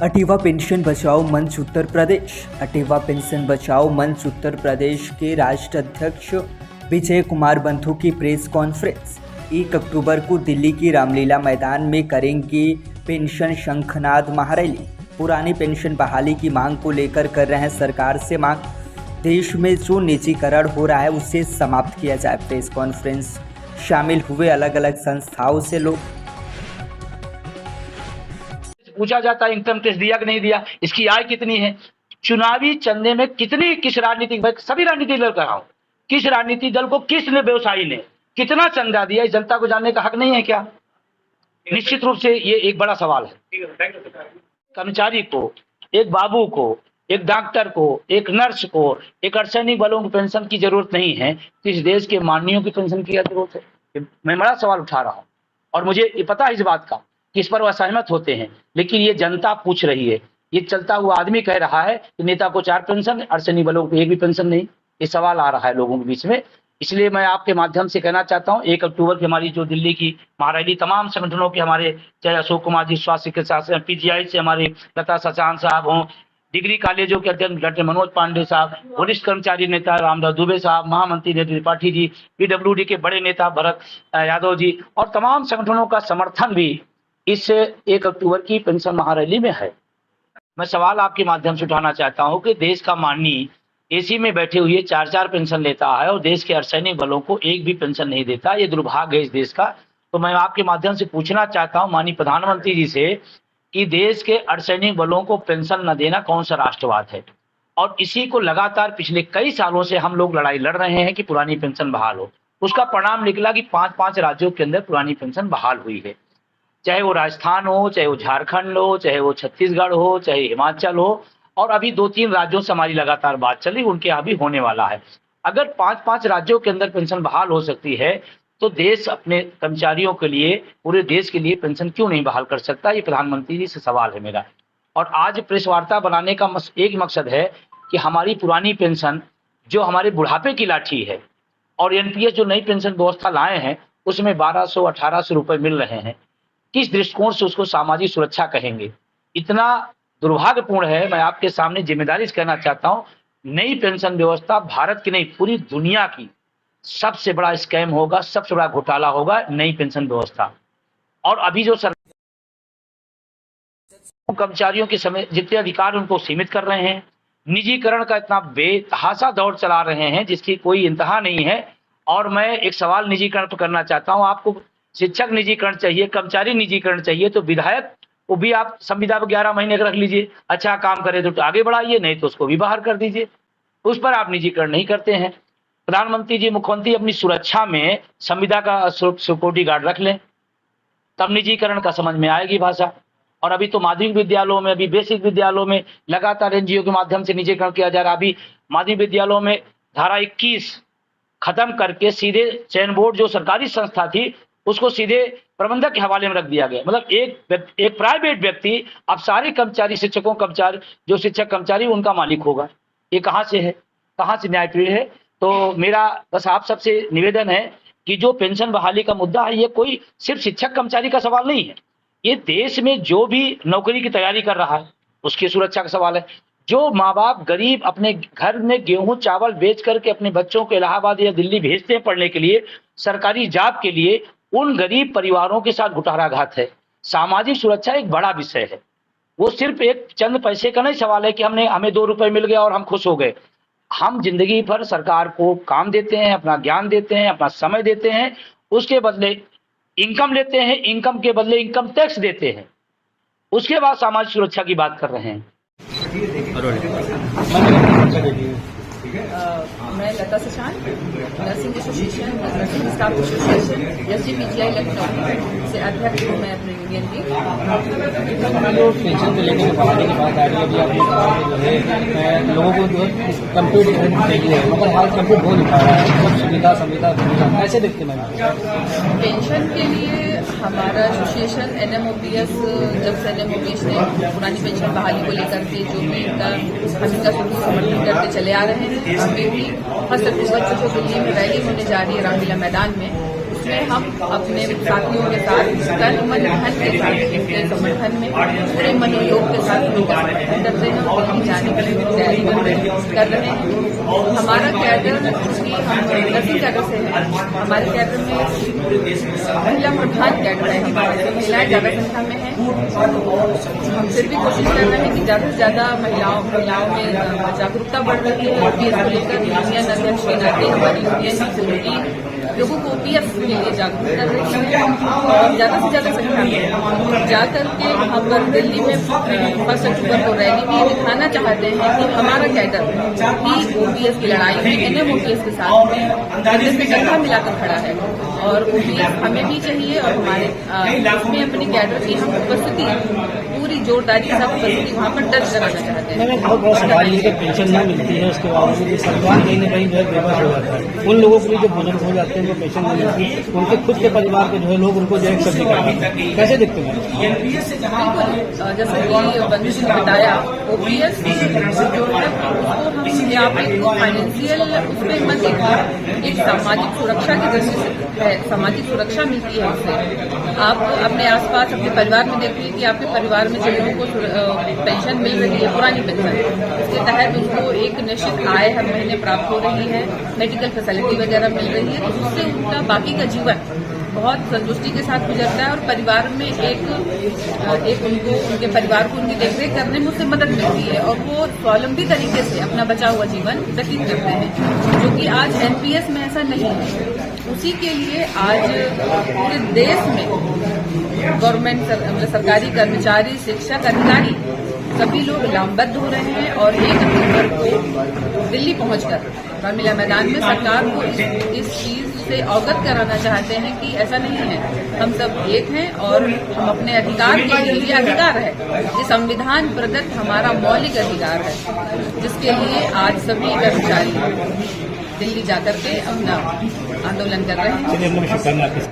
अटेवा pension बचाओ मंच Uttar Pradesh. अटेवा pension बचाओ मंच उत्तर प्रदेश के राष्ट्र अध्यक्ष विजय कुमार बंधु की प्रेस कॉन्फ्रेंस 1 अक्टूबर को दिल्ली की रामलीला मैदान में करेंगे पेंशन शंखनाद महारैली। पुरानी पेंशन बहाली की मांग को लेकर कर रहे हैं सरकार से मांग। देश में जो निजीकरण हो रहा है उसे समाप्त किया जाए। प्रेस कॉन्फ्रेंस शामिल हुए अलग अलग संस्थाओं से लोग। पूछा जाता है इनकम टैक्स दिया कि नहीं दिया, इसकी आय कितनी है, चुनावी चंदे में कितनी, किस राजनीतिक, सभी राजनीतिक दल का हूं, किस राजनीतिक दल को किसने, व्यवसायी ने कितना चंदा दिया, इस जनता को जानने का हक नहीं है क्या? निश्चित रूप से ये एक बड़ा सवाल है। कर्मचारी को, एक बाबू को, एक डॉक्टर को, एक नर्स को, एक अर्धसैनिक बलों की पेंशन की जरूरत नहीं है, तो इस देश के माननीयों की पेंशन की जरूरत है? मैं बड़ा सवाल उठा रहा हूं और मुझे ये पता है इस बात का कि इस पर वह असहमत होते हैं, लेकिन ये जनता पूछ रही है। ये चलता हुआ आदमी कह रहा है कि नेता को 4 पेंशन, अर्धसैनिक बलों को एक भी पेंशन नहीं। ये सवाल आ रहा है लोगों के बीच में। इसलिए मैं आपके माध्यम से कहना चाहता हूं, 1 अक्टूबर की हमारी जो दिल्ली की महारैली, तमाम संगठनों के, हमारे चाहे अशोक कुमार जी स्वास्थ्य चिकित्सा से, PGI से हमारे लता सचान साहब हों, डिग्री कॉलेजों के अध्यक्ष डॉक्टर मनोज पांडे साहब, वरिष्ठ कर्मचारी नेता रामदास दुबे साहब, महामंत्री नेत्री त्रिपाठी जी, PWD के बड़े नेता भरत यादव जी और तमाम संगठनों का समर्थन भी इस 1 अक्टूबर की पेंशन महारैली में है। मैं सवाल आपके माध्यम से उठाना चाहता हूं कि देश का माननीय एसी में बैठे हुए 4 पेंशन लेता है और देश के अर्धसैनिक बलों को एक भी पेंशन नहीं देता। ये दुर्भाग्य है इस देश का। तो मैं आपके माध्यम से पूछना चाहता हूं माननीय प्रधानमंत्री जी से कि देश के अर्धसैनिक बलों को पेंशन न देना कौन सा राष्ट्रवाद है? और इसी को लगातार पिछले कई सालों से हम लोग लड़ाई लड़ रहे हैं कि पुरानी पेंशन बहाल हो। उसका परिणाम निकला कि 5 राज्यों के अंदर पुरानी पेंशन बहाल हुई है। चाहे वो राजस्थान हो, चाहे वो झारखंड हो, चाहे वो छत्तीसगढ़ हो, चाहे हिमाचल हो, और अभी 2-3 राज्यों से हमारी लगातार बात चली, उनके यहाँ भी होने वाला है। अगर 5 राज्यों के अंदर पेंशन बहाल हो सकती है तो देश अपने कर्मचारियों के लिए, पूरे देश के लिए पेंशन क्यों नहीं बहाल कर सकता? ये प्रधानमंत्री जी से सवाल है मेरा। और आज प्रेस वार्ता बनाने का एक मकसद है कि हमारी पुरानी पेंशन जो हमारे बुढ़ापे की लाठी है और NPS जो नई पेंशन व्यवस्था लाए हैं उसमें 1200-1800 रुपए मिल रहे हैं, किस दृष्टिकोण से उसको सामाजिक सुरक्षा कहेंगे? इतना दुर्भाग्यपूर्ण है। मैं आपके सामने जिम्मेदारी से कहना चाहता हूं, नई पेंशन व्यवस्था भारत की नहीं पूरी दुनिया की सबसे बड़ा स्कैम होगा, सबसे बड़ा घोटाला होगा नई पेंशन व्यवस्था। और अभी जो सरकार कर्मचारियों के समय जितने अधिकार उनको सीमित कर रहे हैं, निजीकरण का इतना बेतहाशा दौर चला रहे हैं जिसकी कोई इंतहा नहीं है। और मैं एक सवाल निजीकरण पर करना चाहता हूं, आपको शिक्षक निजीकरण चाहिए, कर्मचारी निजीकरण चाहिए, तो विधायक वो भी आप संविदा पर 11 महीने का रख लीजिए, अच्छा काम करे तो आगे बढ़ाइए, नहीं तो उसको भी बाहर कर दीजिए। उस पर आप निजीकरण नहीं करते हैं। प्रधानमंत्री जी, मुख्यमंत्री अपनी सुरक्षा में संविदा का सिक्योरिटी गार्ड रख लें, तब निजीकरण का समझ में आएगी भाषा। और अभी तो माध्यमिक विद्यालयों में, अभी बेसिक विद्यालयों में लगातार NGO के माध्यम से निजीकरण किया जा रहा है। अभी माध्यमिक विद्यालयों में धारा 21 खत्म करके सीधे चयन बोर्ड जो सरकारी संस्था थी उसको सीधे प्रबंधक के हवाले में रख दिया गया। मतलब एक प्राइवेट व्यक्ति अब सारे कर्मचारी, शिक्षकों कर्मचारी, जो शिक्षक कर्मचारी उनका मालिक होगा। ये कहां से है, कहां से न्यायप्रिय है? तो मेरा बस आप सबसे निवेदन है कि जो पेंशन बहाली का मुद्दा है ये कोई सिर्फ शिक्षक कर्मचारी का सवाल नहीं है। ये देश में जो भी नौकरी की तैयारी कर रहा है उसकी सुरक्षा का सवाल है। जो माँ बाप गरीब अपने घर में गेहूं चावल बेच करके अपने बच्चों को इलाहाबाद या दिल्ली भेजते हैं पढ़ने के लिए, सरकारी जॉब के लिए, उन गरीब परिवारों के साथ कुठाराघात है। सामाजिक सुरक्षा एक बड़ा विषय है। वो सिर्फ एक चंद पैसे का नहीं सवाल है कि हमें 2 रुपए मिल गया और हम खुश हो गए। हम जिंदगी भर सरकार को काम देते हैं, अपना ज्ञान देते हैं, अपना समय देते हैं, उसके बदले इनकम लेते हैं, इनकम के बदले इनकम टैक्स देते हैं, उसके बाद सामाजिक सुरक्षा की बात कर रहे हैं। मैं Lata Sachan, nursing association, nursing staff association, SGPGI Lucknow से अध्यक्ष हूँ मैं अपने यूनियन की। पेंशन को लेकर बहाली की बात आ रही है, अभी आपने कहा कि जो है लोगों को जो है कंप्लीट चाहिए, मगर हाल कंप्लीट हो नहीं पा रहा है, सब सुविधा कैसे देखते हैं? पेंशन के लिए हमारा एसोसिएशन NMOPS, जब से NMOPS ने पुरानी पेंशन बहाली को लेकर के जो भी इनका समर्थन करते चले आ रहे हैं, अभी भी 1 अक्टूबर को दिल्ली में रैली होने जा रही है रामलीला मैदान में, उसमें हम अपने साथियों के साथ तन मन धन के साथ इनके समर्थन में पूरे मनोयोग के साथ उनका समर्थन करते हैं और दिल्ली जाने के लिए तैयारी कर रहे हैं। हमारा कैडर, क्योंकि हम नर्सिंग कैडर से हैं, हमारे कैडर में महिला प्रधान कैडर है, हमारे महिलाएं ज्यादा संख्या में हैं। हम फिर भी कोशिश कर रहे हैं कि ज्यादा से ज्यादा महिलाओं में जागरूकता बढ़ रही है। ओपीएस को लेकर यूनियन अध्यक्ष के नाते हमारी यूनियन की पूरी लोगों को ओपीएस के लिए जागरूक कर रही है और ज्यादा से ज्यादा संख्या में जाकर के वहाँ पर दिल्ली में 1 अक्टूबर को रैली भी दिखाना चाहते हैं कि हमारा कैडर भी ओपीएस की लड़ाई में एनएमओपीएस के साथ में कंधे से कंधा मिलाकर खड़ा है और ओपीएस हमें भी चाहिए और हमारे उसमें अपनी कैडर की हम उपस्थिति पूरी जोरदारी से उपस्थिति वहाँ पर दर्ज कराना चाहते हैं। बहुत सवाल ये कि पेंशन नहीं मिलती है, उसके बावजूद सरकार कहीं न कहीं जो है बेबस हो जाता है। उन लोगों के लिए जो बुजुर्ग हो जाते हैं उनको पेंशन नहीं मिलती, उनके खुद के परिवार के जो है लोग उनको जो है एक्सेप्ट नहीं करते, कैसे देखते हैं? बिल्कुल, जैसे कि बंधु जी ने बताया, ओपीएस जो है उसको हम यहाँ पे फाइनेंशियल उसमें मत देखिए, एक सामाजिक सुरक्षा की दृष्टि से है, सामाजिक सुरक्षा मिलती है उससे। आप अपने आसपास अपने परिवार में देखिए कि आपके परिवार में जिन लोगों को पेंशन मिल रही है, पुरानी पेंशन, इसके तहत उनको एक निश्चित आय हर महीने प्राप्त हो रही है, मेडिकल फैसिलिटी वगैरह मिल रही है, तो उससे उनका बाकी का जीवन बहुत संतुष्टि के साथ गुजरता है और परिवार में एक उनको उनके परिवार को उनकी देखरेख करने में उससे मदद मिलती है और वो स्वावलंबी तरीके से अपना बचा हुआ जीवन व्यतीत करते हैं, जो कि आज एनपीएस में ऐसा नहीं है। उसी के लिए आज पूरे देश में गवर्नमेंट सरकारी कर्मचारी, शिक्षक, अधिकारी सभी लोग लामबद्ध हो रहे हैं और 1 अक्टूबर को दिल्ली पहुंचकर रामलीला मैदान में सरकार को इस चीज से अवगत कराना चाहते हैं कि ऐसा नहीं है, हम सब एक हैं और हम अपने अधिकार के लिए, ये अधिकार है, ये संविधान प्रदत्त हमारा मौलिक अधिकार है, जिसके लिए आज सभी कर्मचारी दिल्ली जाकर के अपना आंदोलन कर रहे हैं।